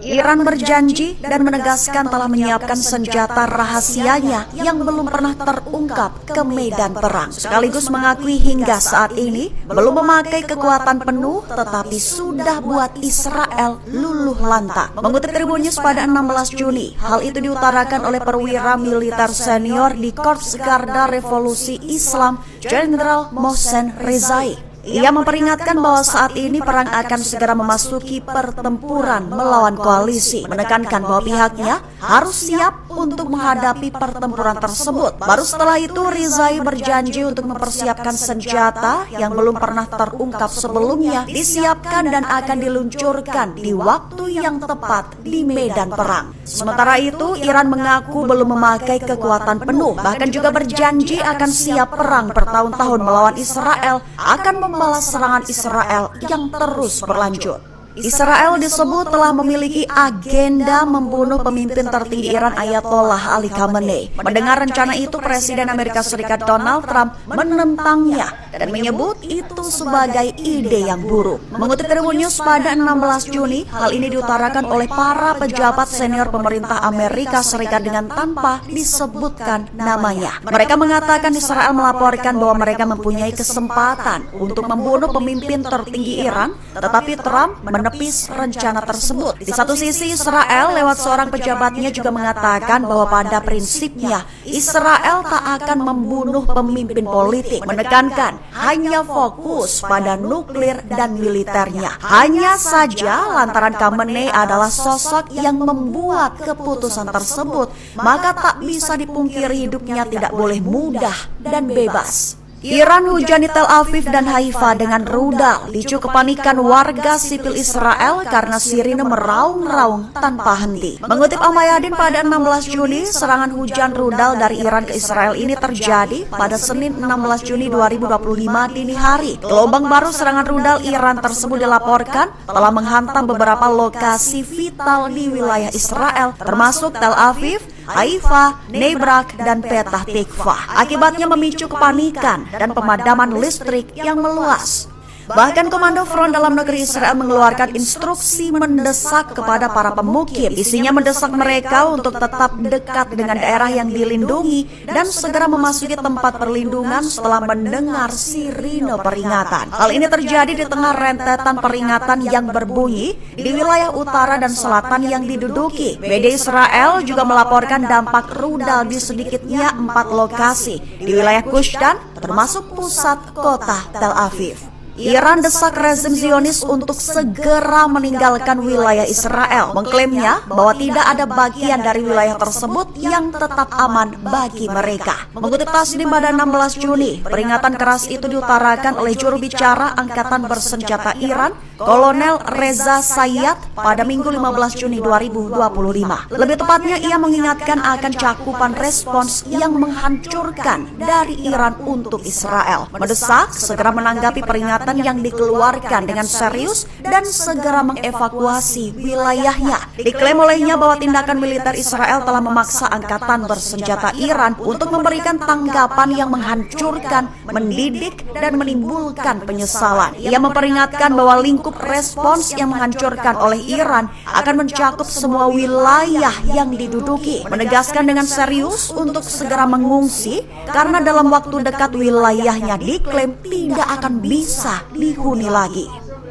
Iran berjanji dan menegaskan telah menyiapkan senjata rahasianya yang belum pernah terungkap ke medan perang. Sekaligus mengakui hingga saat ini belum memakai kekuatan penuh tetapi sudah buat Israel luluh lantak. Mengutip Tribun News pada 16 Juni, hal itu diutarakan oleh perwira militer senior di Korps Garda Revolusi Islam, Jenderal Mohsen Rezai. Ia memperingatkan bahwa saat ini perang akan segera memasuki pertempuran melawan koalisi, menekankan bahwa pihaknya harus siap untuk menghadapi pertempuran tersebut. Baru setelah itu, Rezai berjanji untuk mempersiapkan senjata yang belum pernah terungkap sebelumnya, disiapkan dan akan diluncurkan di waktu yang tepat di medan perang. Sementara itu, Iran mengaku belum memakai kekuatan penuh, bahkan juga berjanji akan siap perang bertahun-tahun melawan Israel, akan membalas serangan Israel yang terus berlanjut. Israel disebut telah memiliki agenda membunuh pemimpin tertinggi Iran Ayatollah Ali Khamenei. Mendengar rencana itu, Presiden Amerika Serikat Donald Trump menentangnya dan menyebut itu sebagai ide yang buruk. Mengutip Tribun News pada 16 Juni, hal ini diutarakan oleh para pejabat senior pemerintah Amerika Serikat dengan tanpa disebutkan namanya. Mereka mengatakan Israel melaporkan bahwa mereka mempunyai kesempatan untuk membunuh pemimpin tertinggi Iran, tetapi Trump menepis rencana tersebut. Di satu sisi, Israel lewat seorang pejabatnya juga mengatakan bahwa pada prinsipnya Israel tak akan membunuh pemimpin politik, menekankan hanya fokus pada nuklir dan militernya. Hanya saja lantaran Khamenei adalah sosok yang membuat keputusan tersebut, maka tak bisa dipungkiri hidupnya tidak boleh mudah dan bebas. Iran hujani Tel Aviv dan Haifa dengan rudal, dicu kepanikan warga sipil Israel karena sirine meraung-raung tanpa henti. Mengutip Al-Mayadin pada 16 Juni, serangan hujan rudal dari Iran ke Israel ini terjadi pada Senin 16 Juni 2025 dini hari. Gelombang baru serangan rudal Iran tersebut dilaporkan telah menghantam beberapa lokasi vital di wilayah Israel, termasuk Tel Aviv, Haifa, Nebrak, dan Petah Tikvah. Akibatnya memicu kepanikan dan pemadaman listrik yang meluas. Bahkan Komando Front Dalam Negeri Israel mengeluarkan instruksi mendesak kepada para pemukim. Isinya mendesak mereka untuk tetap dekat dengan daerah yang dilindungi dan segera memasuki tempat perlindungan setelah mendengar sirine peringatan. Hal ini terjadi di tengah rentetan peringatan yang berbunyi di wilayah utara dan selatan yang diduduki. Media Israel juga melaporkan dampak rudal di sedikitnya 4 lokasi di wilayah Gush Dan, termasuk pusat kota Tel Aviv. Iran desak rezim Zionis untuk segera meninggalkan wilayah Israel, mengklaimnya bahwa tidak ada bagian dari wilayah tersebut yang tetap aman bagi mereka. Mengutip Tasnim pada 16 Juni, peringatan keras itu diutarakan oleh juru bicara Angkatan Bersenjata Iran, Kolonel Reza Sayyad, pada Minggu 15 Juni 2025. Lebih tepatnya, ia mengingatkan akan cakupan respons yang menghancurkan dari Iran untuk Israel, mendesak segera menanggapi peringatan yang dikeluarkan dengan serius dan segera mengevakuasi wilayahnya. Diklaim olehnya bahwa tindakan militer Israel telah memaksa Angkatan Bersenjata Iran untuk memberikan tanggapan yang menghancurkan, mendidik, dan menimbulkan penyesalan. Ia memperingatkan bahwa lingkup respons yang menghancurkan oleh Iran akan mencakup semua wilayah yang diduduki, menegaskan dengan serius untuk segera mengungsi karena dalam waktu dekat wilayahnya diklaim tidak akan bisa dihuni lagi.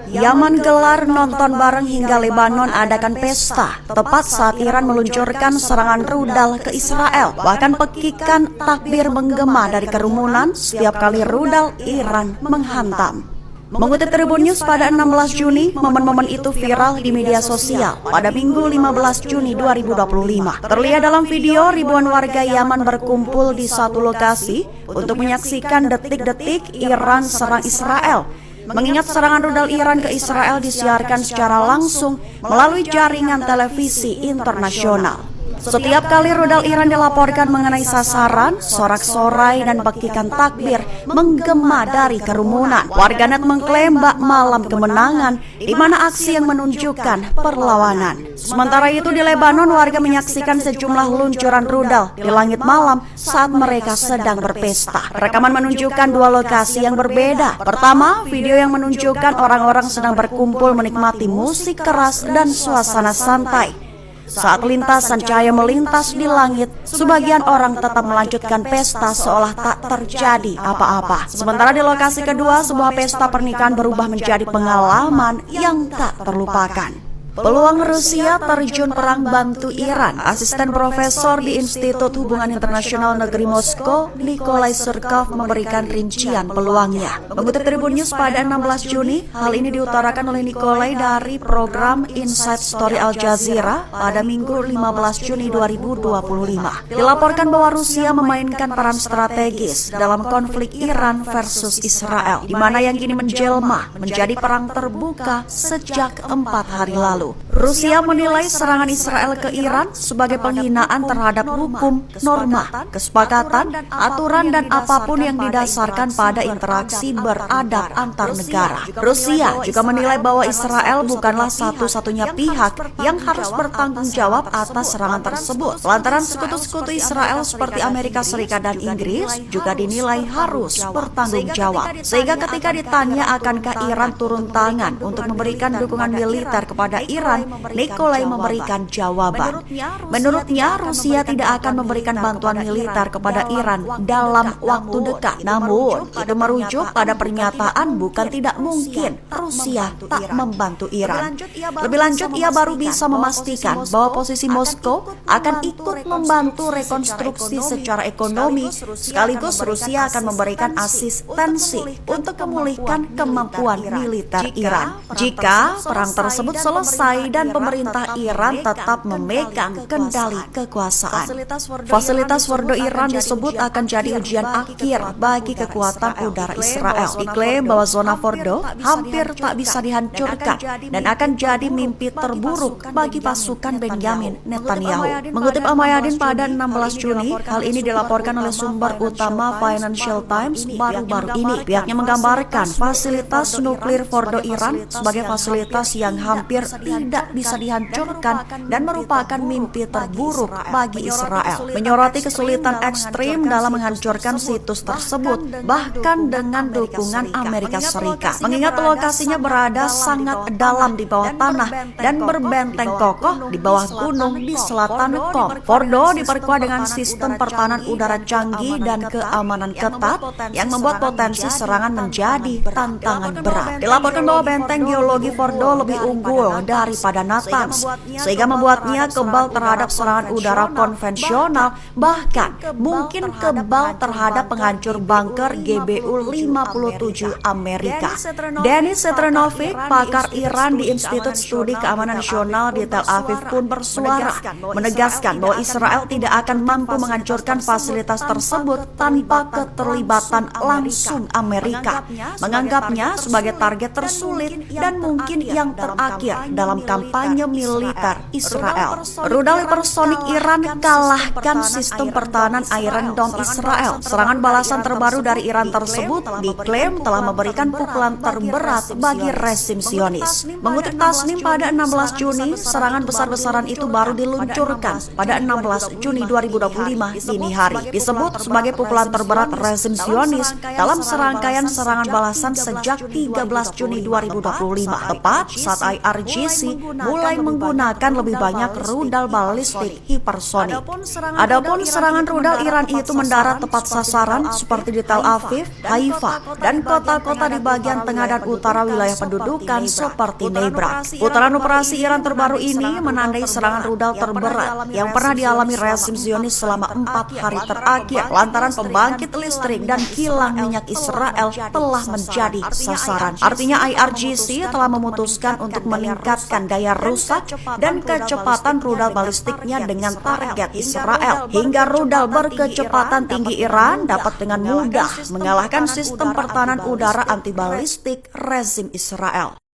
Yaman gelar nonton bareng hingga Lebanon adakan pesta tepat saat Iran meluncurkan serangan rudal ke Israel. Bahkan pekikan takbir menggema dari kerumunan setiap kali rudal Iran menghantam. Mengutip Tribun News pada 16 Juni, momen-momen itu viral di media sosial pada Minggu 15 Juni 2025. Terlihat dalam video ribuan warga Yaman berkumpul di satu lokasi untuk menyaksikan detik-detik Iran serang Israel. Mengingat serangan rudal Iran ke Israel disiarkan secara langsung melalui jaringan televisi internasional. Setiap kali rudal Iran dilaporkan mengenai sasaran, sorak-sorai dan bekikan takbir menggema dari kerumunan. Warganet mengklaim bak malam kemenangan, di mana aksi yang menunjukkan perlawanan. Sementara itu di Lebanon, warga menyaksikan sejumlah luncuran rudal di langit malam saat mereka sedang berpesta. Rekaman menunjukkan dua lokasi yang berbeda. Pertama, video yang menunjukkan orang-orang sedang berkumpul menikmati musik keras dan suasana santai. Saat lintasan cahaya melintas di langit, sebagian orang tetap melanjutkan pesta seolah tak terjadi apa-apa. Sementara di lokasi kedua, sebuah pesta pernikahan berubah menjadi pengalaman yang tak terlupakan. Peluang Rusia terjun perang bantu Iran. Asisten profesor di Institut Hubungan Internasional Negeri Moskow, Nikolai Surkov, memberikan rincian peluangnya. Mengutip Tribun News pada 16 Juni, hal ini diutarakan oleh Nikolai dari program Inside Story Al Jazeera pada Minggu 15 Juni 2025. Dilaporkan bahwa Rusia memainkan peran strategis dalam konflik Iran versus Israel, di mana yang kini menjelma menjadi perang terbuka sejak 4 hari lalu. Rusia menilai serangan Israel ke Iran sebagai penghinaan terhadap hukum, norma, kesepakatan, aturan dan apapun yang didasarkan pada interaksi beradab antar negara. Rusia juga menilai bahwa Israel bukanlah satu-satunya pihak yang harus bertanggung jawab atas serangan tersebut. Lantaran sekutu-sekutu Israel seperti Amerika Serikat dan Inggris juga dinilai harus bertanggung jawab. Sehingga ketika ditanya akankah Iran turun tangan untuk memberikan dukungan militer kepada Iran, Nikolai memberikan jawaban. Menurutnya, Rusia tidak akan memberikan bantuan militer kepada Iran dalam waktu dekat. Namun, itu merujuk pada pernyataan bukan tidak mungkin Rusia tak membantu Iran. Lebih lanjut, ia baru bisa memastikan bahwa posisi Moskow akan ikut membantu rekonstruksi secara ekonomi, sekaligus Rusia akan memberikan asistensi untuk memulihkan kemampuan militer Iran. Jika perang tersebut selesai dan pemerintah Iran tetap memegang kendali kekuasaan. Fasilitas Fordo Iran disebut akan jadi ujian akhir bagi kekuatan udara Israel. Diklaim bahwa zona Fordo hampir tak bisa dihancurkan dan akan jadi mimpi terburuk bagi pasukan Benjamin Netanyahu. Mengutip Amayadin pada 16 Juni, hal ini dilaporkan oleh sumber utama Financial Times baru-baru ini. Pihaknya menggambarkan fasilitas nuklir Fordo Iran sebagai fasilitas yang hampir tidak bisa dihancurkan dan merupakan mimpi terburuk bagi Israel. Menyoroti kesulitan ekstrim dalam menghancurkan situs tersebut, bahkan dengan dukungan Amerika Serikat. Mengingat lokasinya berada sangat dalam di bawah tanah dan berbenteng kokoh di bawah gunung di selatan Qom. Fordo diperkuat dengan sistem pertahanan udara canggih dan keamanan ketat yang membuat potensi serangan menjadi tantangan berat. Dilaporkan bahwa benteng geologi Fordo lebih unggul daripada Natanz, sehingga membuatnya kebal terhadap serangan udara konvensional, bahkan mungkin kebal terhadap penghancur bunker GBU-57 Amerika. Denis Setrenovic, pakar Iran di Institut Studi Keamanan Nasional di Tel Aviv pun bersuara, menegaskan bahwa Israel tidak akan mampu menghancurkan fasilitas tersebut tanpa keterlibatan langsung Amerika, menganggapnya sebagai target tersulit dan mungkin yang terakhir dalam kampanye militer Israel. Rudal hipersonik Iran kalahkan sistem pertahanan Iron Dome Israel. Serangan balasan terbaru dari Iran tersebut diklaim telah memberikan pukulan terberat bagi rezim Zionis. Mengutip Tasnim pada 16 Juni, serangan besar-besaran itu baru diluncurkan pada 16 Juni 2025 dini hari. Disebut sebagai pukulan terberat rezim Zionis dalam serangkaian serangan balasan sejak 13 Juni 2025, tepat saat IRGC mulai menggunakan lebih banyak rudal balistik hipersonik. Adapun serangan rudal Iran itu mendarat tepat sasaran seperti di Tel Aviv, Haifa, dan kota-kota di bagian tengah dan utara wilayah pendudukan seperti Nebra. Putaran operasi Iran terbaru ini menandai serangan rudal terberat yang pernah dialami rezim Zionis selama 4 hari terakhir lantaran pembangkit listrik dan kilang minyak Israel telah menjadi sasaran. Artinya IRGC telah memutuskan untuk meningkatkan daya rusak dan kecepatan rudal balistiknya dengan target Israel, hingga rudal berkecepatan tinggi Iran dapat dengan mudah mengalahkan sistem pertahanan udara anti balistik rezim Israel.